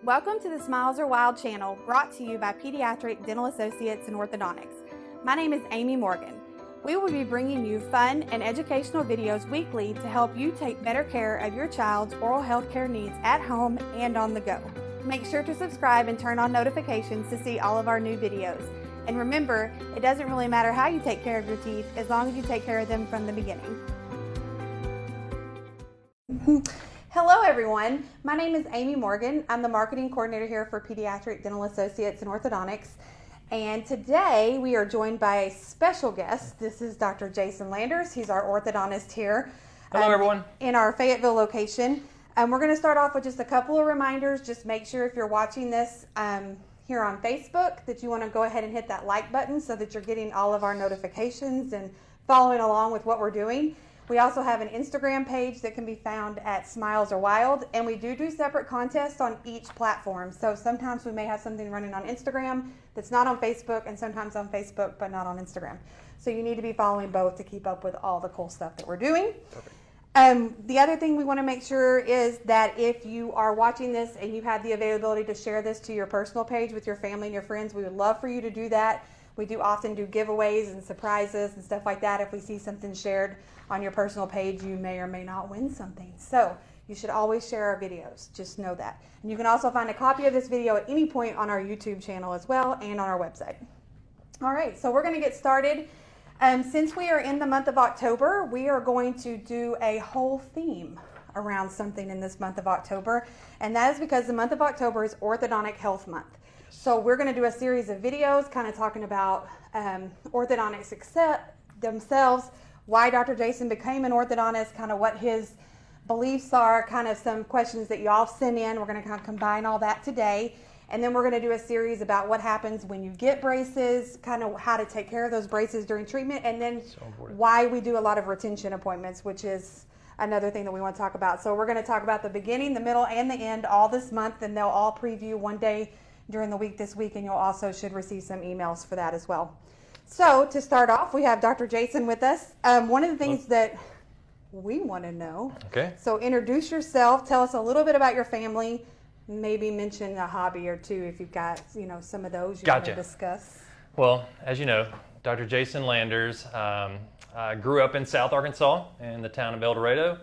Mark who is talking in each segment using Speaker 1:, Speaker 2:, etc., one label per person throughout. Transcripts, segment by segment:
Speaker 1: Welcome to the Smiles Are Wild channel, brought to you by Pediatric Dental Associates and Orthodontics. My name is Amy Morgan. We will be bringing you fun and educational videos weekly to help you take better care of your child's oral health care needs at home and on the go. Make sure to subscribe and turn on notifications to see all of our new videos. And remember, it doesn't really matter how you take care of your teeth as long as you take care of them from the beginning. Hello everyone, my name is Amy Morgan. I'm the marketing coordinator here for Pediatric Dental Associates and Orthodontics. And today we are joined by a special guest. This is Dr. Jason Landers. He's our orthodontist here.
Speaker 2: Hello everyone.
Speaker 1: In our Fayetteville location. We're going to start off with just a couple of reminders. Just make sure if you're watching this here on Facebook that you want to go ahead and hit that like button so that you're getting all of our notifications and following along with what we're doing. We also have an Instagram page that can be found at Smiles Are Wild, and we do separate contests on each platform. So sometimes we may have something running on Instagram that's not on Facebook, and sometimes on Facebook but not on Instagram. So you need to be following both to keep up with all the cool stuff that we're doing. Perfect. The other thing we want to make sure is that if you are watching this and you have the availability to share this to your personal page with your family and your friends, we would love for you to do that. We do often do giveaways and surprises and stuff like that. If we see something shared on your personal page, you may or may not win something. So you should always share our videos. Just know that. And you can also find a copy of this video at any point on our YouTube channel as well and on our website. All right, so we're going to get started. Since we are in the month of October, we are going to do a whole theme around something in this month of October. And that is because the month of October is Orthodontic Health Month. So we're going to do a series of videos kind of talking about orthodontics themselves, why Dr. Jason became an orthodontist, kind of what his beliefs are, kind of some questions that you all sent in. We're going to kind of combine all that today. And then we're going to do a series about what happens when you get braces, kind of how to take care of those braces during treatment, and then why we do a lot of retention appointments, which is another thing that we want to talk about. So we're going to talk about the beginning, the middle, and the end all this month, and they'll all preview one day during the week this week, and you'll also should receive some emails for that as well. So to start off, we have Dr. Jason with us. One of the things that we want to know. Okay. So introduce yourself. Tell us a little bit about your family. Maybe mention a hobby or two if you've got some of those you want to discuss.
Speaker 2: Well, as you know, Dr. Jason Landers. I grew up in South Arkansas in the town of El Dorado.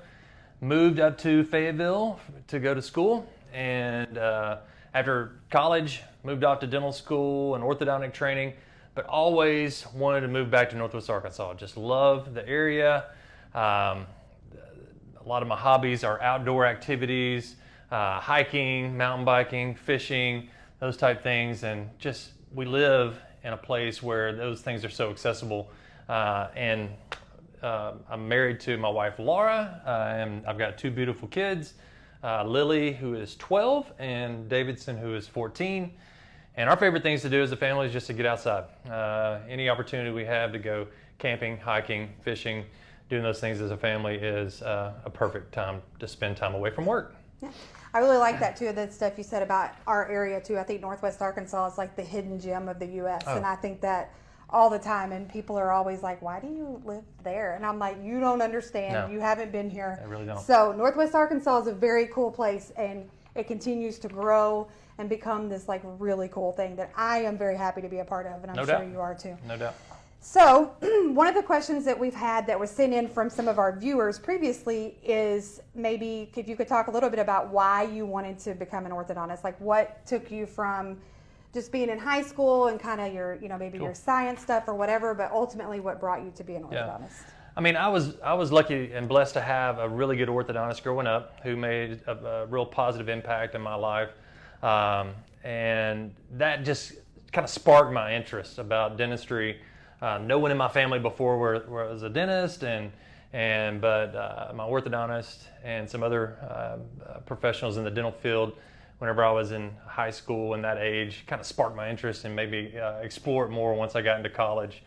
Speaker 2: Moved up to Fayetteville to go to school, and after college, moved off to dental school and orthodontic training, but always wanted to move back to Northwest Arkansas. Just love the area. A lot of my hobbies are outdoor activities, hiking, mountain biking, fishing, those type things. And just, we live in a place where those things are so accessible. I'm married to my wife, Laura, and I've got two beautiful kids. Lily, who is 12, and Davidson, who is 14. And our favorite things to do as a family is just to get outside. Any opportunity we have to go camping, hiking, fishing, doing those things as a family is a perfect time to spend time away from work.
Speaker 1: Yeah. I really like that too, the stuff you said about our area too. I think Northwest Arkansas is like the hidden gem of the U.S. And I think that all the time, and people are always like, why do you live there? And I'm like, you don't understand. No, you haven't been here.
Speaker 2: I really don't.
Speaker 1: So Northwest Arkansas is a very cool place, and it continues to grow and become this like really cool thing that I am very happy to be a part of, and I'm sure you are too.
Speaker 2: No doubt.
Speaker 1: So one of the questions that we've had that was sent in from some of our viewers previously is maybe if you could talk a little bit about why you wanted to become an orthodontist, like what took you from just being in high school and kind of your, maybe your science stuff or whatever, but ultimately what brought you to be an orthodontist?
Speaker 2: Yeah. I mean, I was lucky and blessed to have a really good orthodontist growing up who made a real positive impact in my life. And that just kind of sparked my interest about dentistry. No one in my family before was a dentist, but my orthodontist and some other professionals in the dental field, whenever I was in high school and that age, kind of sparked my interest and maybe explore it more once I got into college.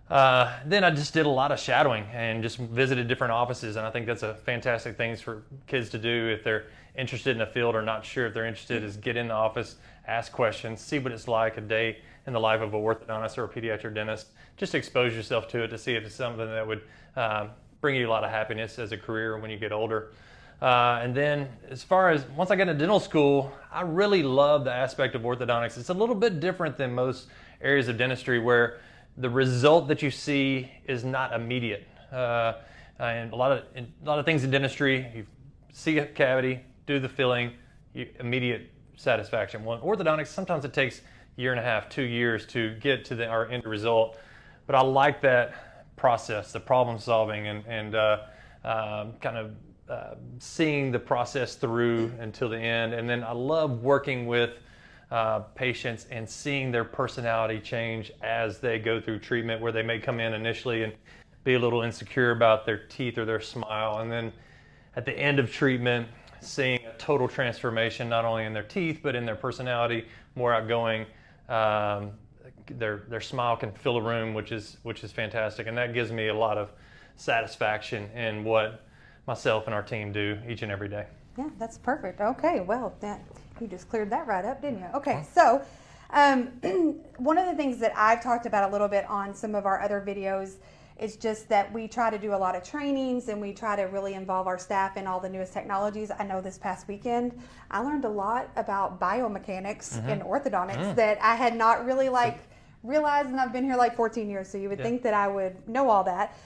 Speaker 2: Then I just did a lot of shadowing and just visited different offices, and I think that's a fantastic thing for kids to do if they're interested in a field or not sure if they're interested, is get in the office, ask questions, see what it's like a day in the life of a orthodontist or a pediatric dentist. Just expose yourself to it to see if it's something that would bring you a lot of happiness as a career when you get older. And then as far as once I got into dental school, I really love the aspect of orthodontics. It's a little bit different than most areas of dentistry where the result that you see is not immediate. And a lot of things in dentistry, you see a cavity, do the filling, immediate satisfaction. Well, in orthodontics, sometimes it takes a year and a half, 2 years to get to our end result. But I like that process, the problem solving, and kind of seeing the process through until the end. And then I love working with patients and seeing their personality change as they go through treatment, where they may come in initially and be a little insecure about their teeth or their smile, and then at the end of treatment seeing a total transformation, not only in their teeth but in their personality, more outgoing. Their smile can fill a room, which is fantastic, and that gives me a lot of satisfaction in what myself and our team do each and every day.
Speaker 1: Yeah, that's perfect. Okay, well, you just cleared that right up, didn't you? Okay, so one of the things that I've talked about a little bit on some of our other videos is just that we try to do a lot of trainings and we try to really involve our staff in all the newest technologies. I know this past weekend I learned a lot about biomechanics and orthodontics that I had not really realized, and I've been here 14 years, so you would think that I would know all that.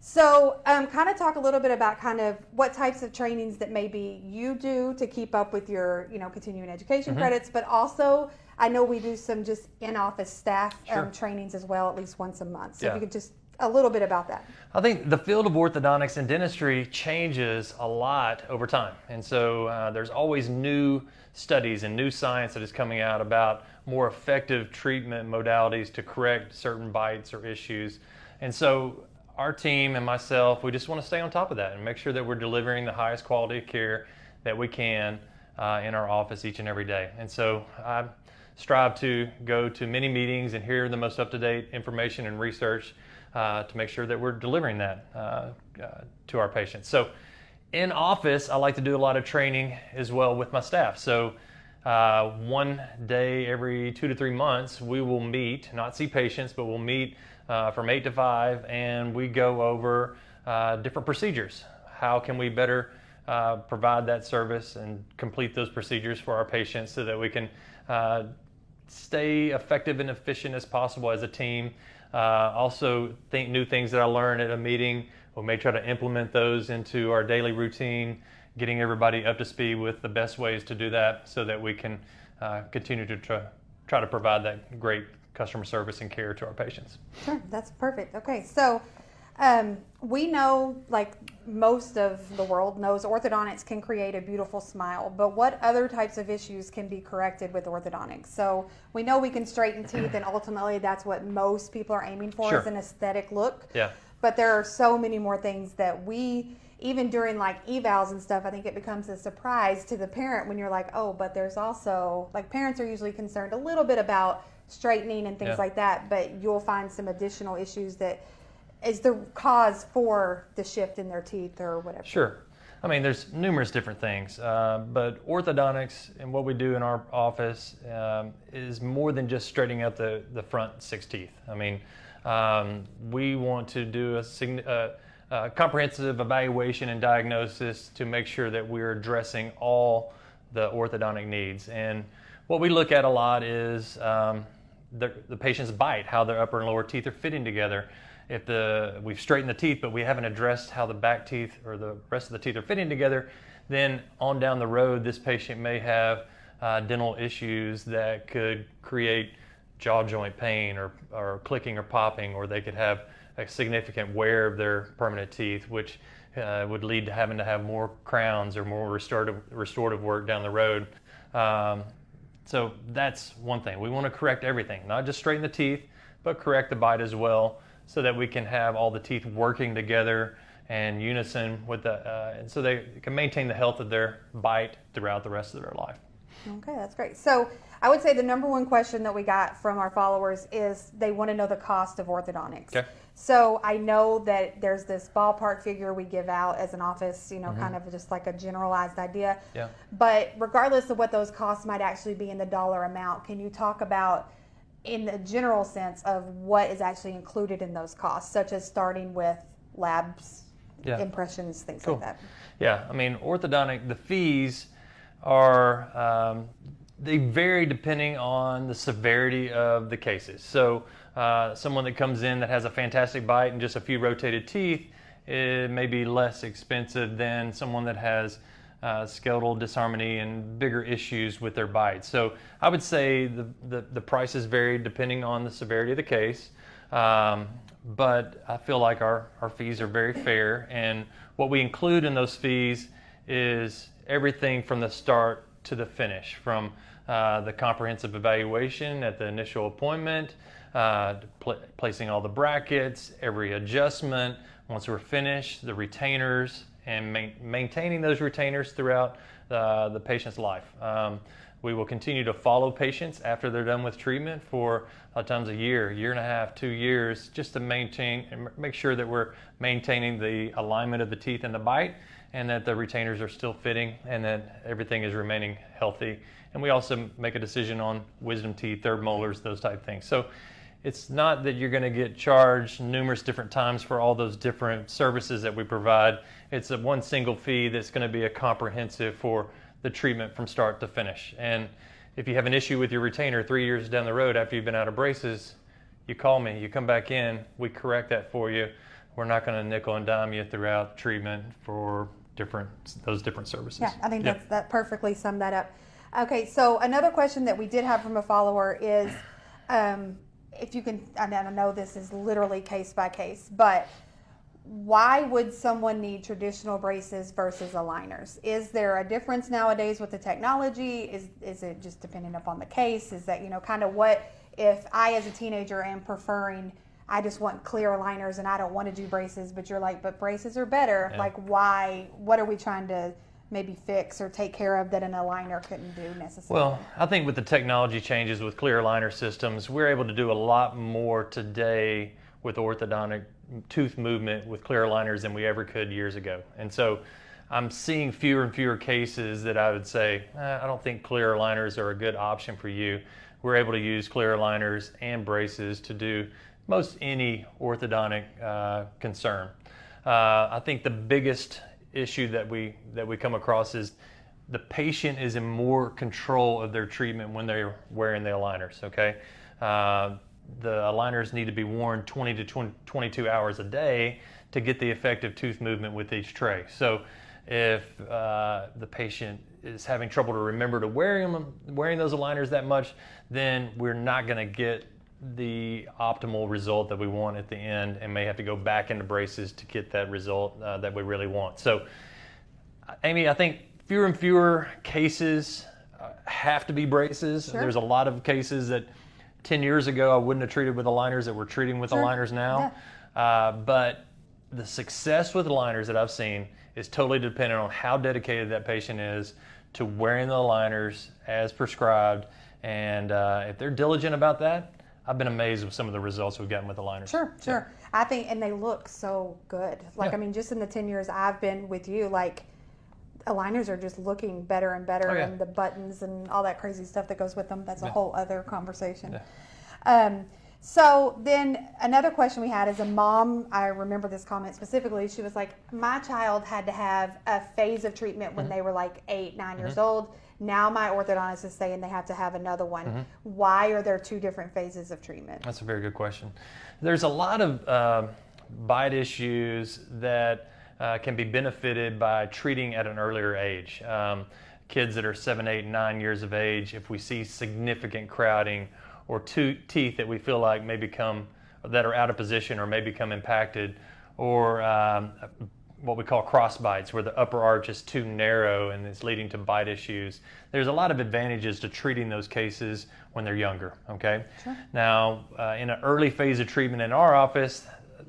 Speaker 1: So kind of talk a little bit about kind of what types of trainings that maybe you do to keep up with your continuing education credits, but also I know we do some just in-office staff trainings as well, at least once a month. So if you could just a little bit about that.
Speaker 2: I think the field of orthodontics and dentistry changes a lot over time. And so there's always new studies and new science that is coming out about more effective treatment modalities to correct certain bites or issues. And so our team and myself, we just want to stay on top of that and make sure that we're delivering the highest quality of care that we can in our office each and every day. And so I strive to go to many meetings and hear the most up-to-date information and research to make sure that we're delivering that to our patients. So in office, I like to do a lot of training as well with my staff. So one day every 2 to 3 months, we will meet, not see patients, but we'll meet from 8 to 5, and we go over different procedures. How can we better provide that service and complete those procedures for our patients so that we can stay effective and efficient as possible as a team. Also think new things that I learned at a meeting. We may try to implement those into our daily routine, getting everybody up to speed with the best ways to do that so that we can continue to try to provide that great customer service and care to our patients.
Speaker 1: Sure, that's perfect. Okay, so we know, like most of the world knows, orthodontics can create a beautiful smile, but what other types of issues can be corrected with orthodontics? So we know we can straighten teeth, and ultimately that's what most people are aiming for, is an aesthetic look.
Speaker 2: Yeah.
Speaker 1: But there are so many more things that we, even during like evals and stuff, I think it becomes a surprise to the parent when you're like, oh, but there's also, like, parents are usually concerned a little bit about straightening and things like that, but you'll find some additional issues that is the cause for the shift in their teeth or whatever.
Speaker 2: Sure. I mean, there's numerous different things, but orthodontics and what we do in our office is more than just straightening out the front 6 teeth. I mean, we want to do a comprehensive evaluation and diagnosis to make sure that we're addressing all the orthodontic needs. And what we look at a lot is the patient's bite, how their upper and lower teeth are fitting together. If we've straightened the teeth, but we haven't addressed how the back teeth or the rest of the teeth are fitting together, then on down the road, this patient may have dental issues that could create jaw joint pain or clicking or popping, or they could have a significant wear of their permanent teeth, which would lead to having to have more crowns or more restorative work down the road. So that's one thing. We want to correct everything, not just straighten the teeth, but correct the bite as well, so that we can have all the teeth working together in unison with and so they can maintain the health of their bite throughout the rest of their life.
Speaker 1: Okay, that's great. So I would say the number one question that we got from our followers is they want to know the cost of orthodontics.
Speaker 2: Okay.
Speaker 1: So I know that there's this ballpark figure we give out as an office, kind of just like a generalized idea.
Speaker 2: Yeah.
Speaker 1: But regardless of what those costs might actually be in the dollar amount, can you talk about, in the general sense, of what is actually included in those costs, such as starting with labs,
Speaker 2: Yeah.
Speaker 1: impressions, things
Speaker 2: Cool.
Speaker 1: like that.
Speaker 2: Yeah, I mean, orthodontic, the fees are, they vary depending on the severity of the cases. So someone that comes in that has a fantastic bite and just a few rotated teeth, it may be less expensive than someone that has skeletal disharmony and bigger issues with their bite. So I would say the prices vary depending on the severity of the case. But I feel like our fees are very fair, and what we include in those fees is everything from the start to the finish, from the comprehensive evaluation at the initial appointment, placing all the brackets, every adjustment, once we're finished, the retainers, and maintaining those retainers throughout the patient's life. We will continue to follow patients after they're done with treatment for a lot of times a year and a half, 2 years, just to maintain and make sure that we're maintaining the alignment of the teeth and the bite, and that the retainers are still fitting, and that everything is remaining healthy. And we also make a decision on wisdom teeth, third molars, those type of things. So it's not that you're going to get charged numerous different times for all those different services that we provide. It's a one single fee that's going to be a comprehensive for the treatment from start to finish. And if you have an issue with your retainer 3 years down the road after you've been out of braces, you call me, you come back in, we correct that for you. We're not going to nickel and dime you throughout treatment for those different services.
Speaker 1: Yeah, I think that perfectly summed that up. Okay, so another question that we did have from a follower is, if you can, and I know this is literally case by case, but why would someone need traditional braces versus aligners? Is there a difference nowadays with the technology? Is it just depending upon the case? Is that, kind of what if I as a teenager am preferring, I just want clear aligners and I don't want to do braces, but you're like, but braces are better.
Speaker 2: Yeah.
Speaker 1: Like why, what are we trying to maybe fix or take care of that an aligner couldn't do necessarily?
Speaker 2: Well, I think with the technology changes with clear aligner systems, we're able to do a lot more today with orthodontic tooth movement with clear aligners than we ever could years ago. And so I'm seeing fewer and fewer cases that I would say, I don't think clear aligners are a good option for you. We're able to use clear aligners and braces to do most any orthodontic concern. I think the biggest issue that we come across is the patient is in more control of their treatment when they're wearing the aligners, okay? The aligners need to be worn 20 to 22 hours a day to get the effective tooth movement with each tray. So if the patient is having trouble to remember to wearing those aligners that much, then we're not going to get the optimal result that we want at the end, and may have to go back into braces to get that result that we really want. So, Amy, I think fewer and fewer cases have to be braces.
Speaker 1: Sure.
Speaker 2: There's a lot of cases that 10 years ago I wouldn't have treated with aligners that we're treating with aligners now. Yeah. But the success with aligners that I've seen is totally dependent on how dedicated that patient is to wearing the aligners as prescribed. And if they're diligent about that, I've been amazed with some of the results we've gotten with aligners.
Speaker 1: Sure. I think, and they look so good. Like, I mean, just in the 10 years I've been with you, like, aligners are just looking better and better, and the buttons and all that crazy stuff that goes with them, that's a whole other conversation. Yeah. So then another question we had is a mom, I remember this comment specifically, she was like, my child had to have a phase of treatment when they were like 8, 9 years old. Now my orthodontist is saying they have to have another one. Why are there 2 different phases of treatment?
Speaker 2: That's a very good question. There's a lot of bite issues that can be benefited by treating at an earlier age. Kids that are 7, 8, 9 years of age, if we see significant crowding or teeth that we feel like may become, that are out of position or may become impacted, or what we call cross bites, where the upper arch is too narrow and it's leading to bite issues. There's a lot of advantages to treating those cases when they're younger, okay? Sure. Now, in an early phase of treatment in our office,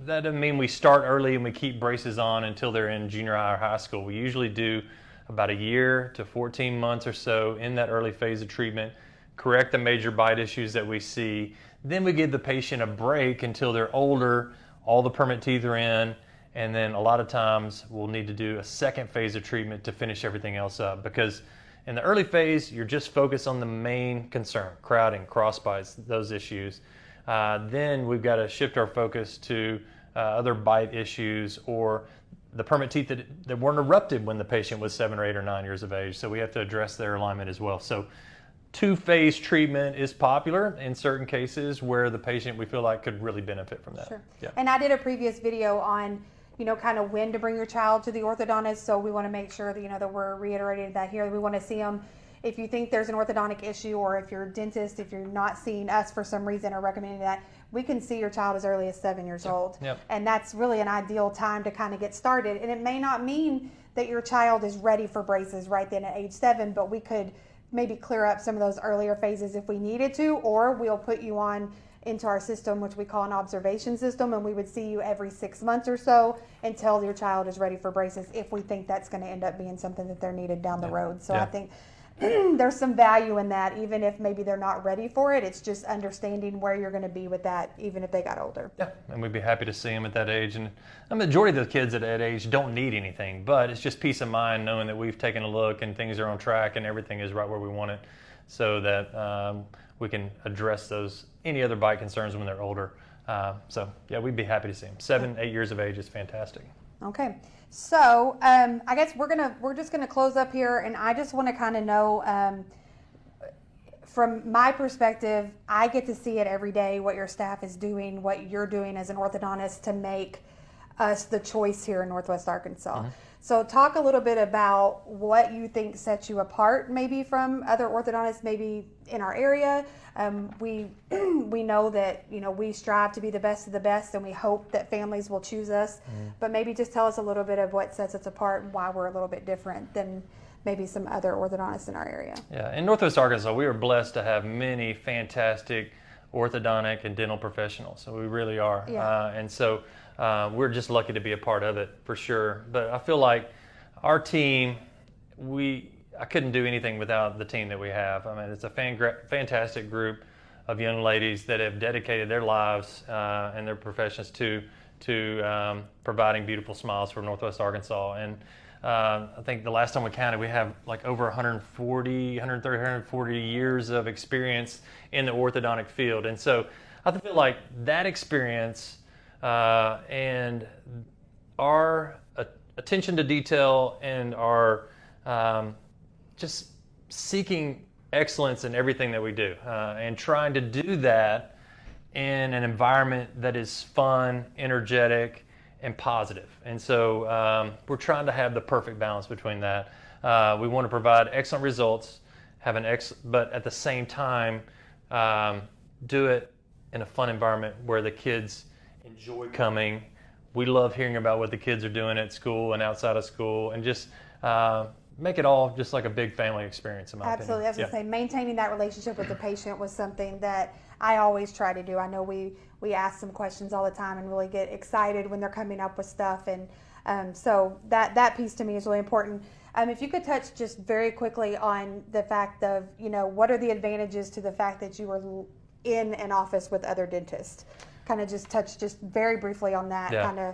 Speaker 2: that doesn't mean we start early and we keep braces on until they're in junior high or high school. We usually do about a year to 14 months or so in that early phase of treatment, correct the major bite issues that we see. Then we give the patient a break until they're older, all the permanent teeth are in, and then a lot of times we'll need to do a second phase of treatment to finish everything else up, because in the early phase, you're just focused on the main concern, crowding, cross bites, those issues. Then we've got to shift our focus to other bite issues or the permanent teeth that weren't erupted when the patient was 7 or 8 or 9 years of age. So we have to address their alignment as well. So two-phase treatment is popular in certain cases where the patient we feel like could really benefit from that.
Speaker 1: Sure.
Speaker 2: Yeah.
Speaker 1: And I did a previous video on, kind of when to bring your child to the orthodontist. So we want to make sure that, that we're reiterating that here. We want to see them. If you think there's an orthodontic issue, or if you're a dentist, if you're not seeing us for some reason or recommending that, we can see your child as early as 7 years old.
Speaker 2: Yep.
Speaker 1: And that's really an ideal time to kind of get started. And it may not mean that your child is ready for braces right then at age 7, but we could maybe clear up some of those earlier phases if we needed to, or we'll put you on into our system, which we call an observation system, and we would see you every 6 months or so until your child is ready for braces, if we think that's going to end up being something that they're needed down the road. So I think there's some value in that, even if maybe they're not ready for it. It's just understanding where you're going to be with that, even if they got older.
Speaker 2: Yeah, and we'd be happy to see them at that age. And the majority of the kids at that age don't need anything, but it's just peace of mind knowing that we've taken a look and things are on track and everything is right where we want it, so that we can address any other bite concerns when they're older. So yeah, we'd be happy to see them. 7, 8 years of age is fantastic.
Speaker 1: Okay, so I guess we're just gonna close up here, and I just want to kind of know, from my perspective, I get to see it every day what your staff is doing, what you're doing as an orthodontist to make us the choice here in Northwest Arkansas.
Speaker 2: Mm-hmm.
Speaker 1: So talk a little bit about what you think sets you apart maybe from other orthodontists maybe in our area. We know that, we strive to be the best of the best, and we hope that families will choose us. Mm-hmm. But maybe just tell us a little bit of what sets us apart and why we're a little bit different than maybe some other orthodontists in our area.
Speaker 2: Yeah, in Northwest Arkansas, we are blessed to have many fantastic orthodontic and dental professionals. So we really are.
Speaker 1: Yeah.
Speaker 2: And so we're just lucky to be a part of it, for sure. But I feel like our team, I couldn't do anything without the team that we have. I mean, it's a fantastic group of young ladies that have dedicated their lives and their professions to providing beautiful smiles for Northwest Arkansas. And I think the last time we counted, we have like over 140 years of experience in the orthodontic field. And so I feel like that experience and our attention to detail and our just seeking excellence in everything that we do, and trying to do that in an environment that is fun, energetic, and positive. And so we're trying to have the perfect balance between that. We want to provide excellent results, but at the same time do it in a fun environment where the kids enjoy coming. We love hearing about what the kids are doing at school and outside of school, and just make it all just like a big family experience, in my
Speaker 1: Absolutely.
Speaker 2: opinion.
Speaker 1: I was going to say, maintaining that relationship with the patient was something that I always try to do. I know we ask some questions all the time and really get excited when they're coming up with stuff. And so that piece to me is really important. If you could touch just very quickly on the fact of, what are the advantages to the fact that you were in an office with other dentists? Kind of just touch just very briefly on that.
Speaker 2: Yeah.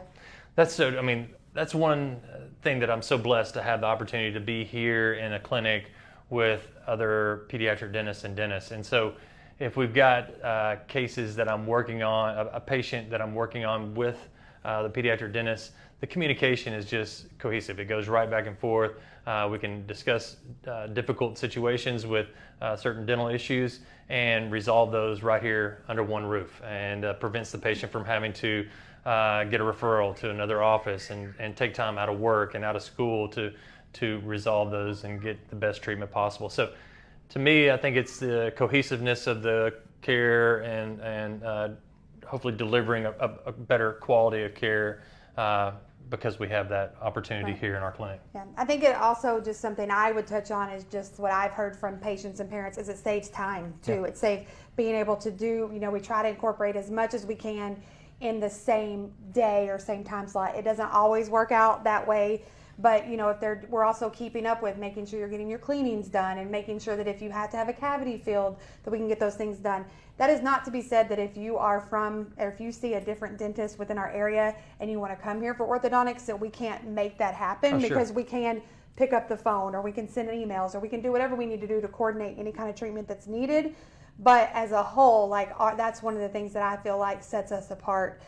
Speaker 2: That's one thing that I'm so blessed to have the opportunity to be here in a clinic with other pediatric dentists. And so if we've got cases that I'm working on, a patient that I'm working on with the pediatric dentist, the communication is just cohesive. It goes right back and forth. We can discuss difficult situations with certain dental issues and resolve those right here under one roof, and prevents the patient from having to get a referral to another office and take time out of work and out of school to resolve those and get the best treatment possible. So to me, I think it's the cohesiveness of the care and hopefully delivering a better quality of care because we have that opportunity here in our clinic.
Speaker 1: Yeah, I think it also, just something I would touch on is just what I've heard from patients and parents, is it saves time too. Yeah. It saves being able to do, we try to incorporate as much as we can in the same day or same time slot. It doesn't always work out that way, but if we're also keeping up with making sure you're getting your cleanings done, and making sure that if you have to have a cavity filled, that we can get those things done. That is not to be said that if you are or if you see a different dentist within our area and you want to come here for orthodontics, that we can't make that happen. Because we can pick up the phone, or we can send emails, or we can do whatever we need to do to coordinate any kind of treatment that's needed. But as a whole, that's one of the things that I feel like sets us apart.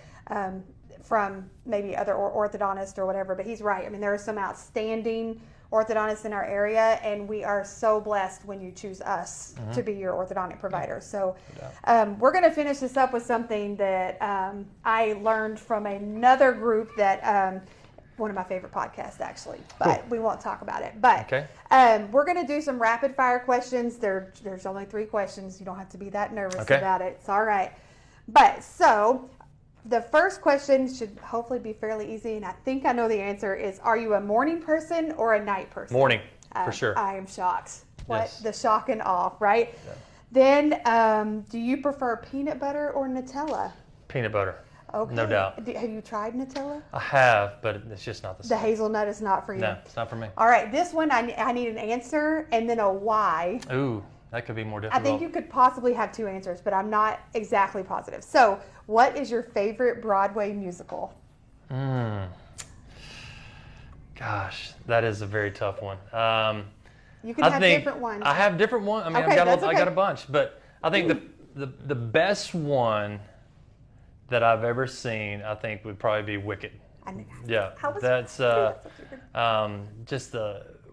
Speaker 1: from maybe other orthodontists or whatever, but he's right. I mean, there are some outstanding orthodontists in our area, and we are so blessed when you choose us to be your orthodontic provider. So we're going to finish this up with something that I learned from another group that one of my favorite podcasts, actually, but we won't talk about it. But we're going to do some rapid fire questions. There's only 3 questions. You don't have to be that nervous about it. It's all right. But so the first question should hopefully be fairly easy, and I think I know the answer is, are you a morning person or a night person?
Speaker 2: Morning, for sure.
Speaker 1: I am shocked. What?
Speaker 2: Yes.
Speaker 1: The shock and awe, right? Yeah. Then, do you prefer peanut butter or Nutella?
Speaker 2: Peanut butter.
Speaker 1: Okay.
Speaker 2: No doubt.
Speaker 1: Have you tried Nutella?
Speaker 2: I have, but it's just not the same.
Speaker 1: The hazelnut is not for you?
Speaker 2: No, it's not for me.
Speaker 1: All right, this one I need an answer and then a why.
Speaker 2: Ooh, that could be more difficult.
Speaker 1: I think you could possibly have 2 answers, but I'm not exactly positive. So, what is your favorite Broadway musical?
Speaker 2: Gosh, that is a very tough one.
Speaker 1: You can have different ones.
Speaker 2: I have different ones. I mean,
Speaker 1: okay,
Speaker 2: I got a bunch, but I think the best one that I've ever seen, I think, would probably be Wicked. Yeah, that's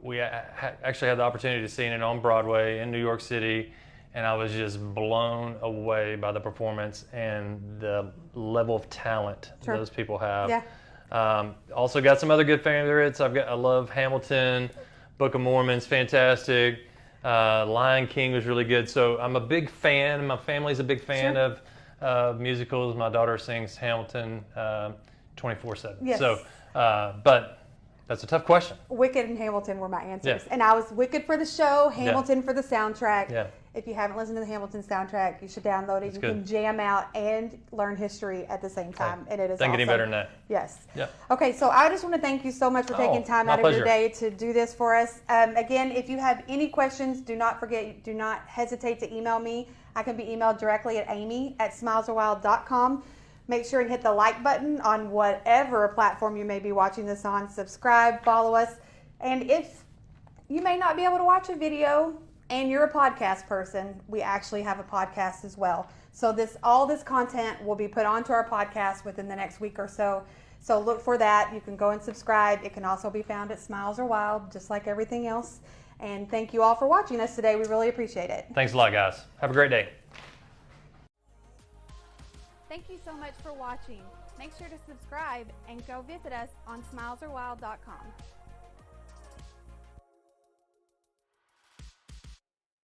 Speaker 2: we actually had the opportunity to see it on Broadway in New York City, and I was just blown away by the performance and the level of talent those people have. Yeah. Also got some other good favorites. I love Hamilton, Book of Mormon's fantastic. Lion King was really good. So I'm a big fan. My family's a big fan of musicals. My daughter sings Hamilton 24/7.
Speaker 1: Yes.
Speaker 2: So, but that's a tough question.
Speaker 1: Wicked and Hamilton were my answers.
Speaker 2: Yeah.
Speaker 1: And I was Wicked for the show, Hamilton for the soundtrack.
Speaker 2: Yeah.
Speaker 1: If you haven't listened to the Hamilton soundtrack, you should download it.
Speaker 2: It's
Speaker 1: you
Speaker 2: good.
Speaker 1: can jam out and learn history at the same time. And it is
Speaker 2: Doesn't
Speaker 1: awesome.
Speaker 2: get any better than that.
Speaker 1: Yes.
Speaker 2: Yeah.
Speaker 1: Okay, so I just want to thank you so much for taking time out of your day to do this for us. Again, if you have any questions, do not hesitate to email me. I can be emailed directly at amy@smilesarewild.com. Make sure and hit the like button on whatever platform you may be watching this on. Subscribe, follow us. And if you may not be able to watch a video and you're a podcast person, we actually have a podcast as well. So all this content will be put onto our podcast within the next week or so. So look for that. You can go and subscribe. It can also be found at Smiles Are Wild, just like everything else. And thank you all for watching us today. We really appreciate it.
Speaker 2: Thanks a lot, guys. Have a great day.
Speaker 1: Thank you so much for watching. Make sure to subscribe and go visit us on smilesarewild.com.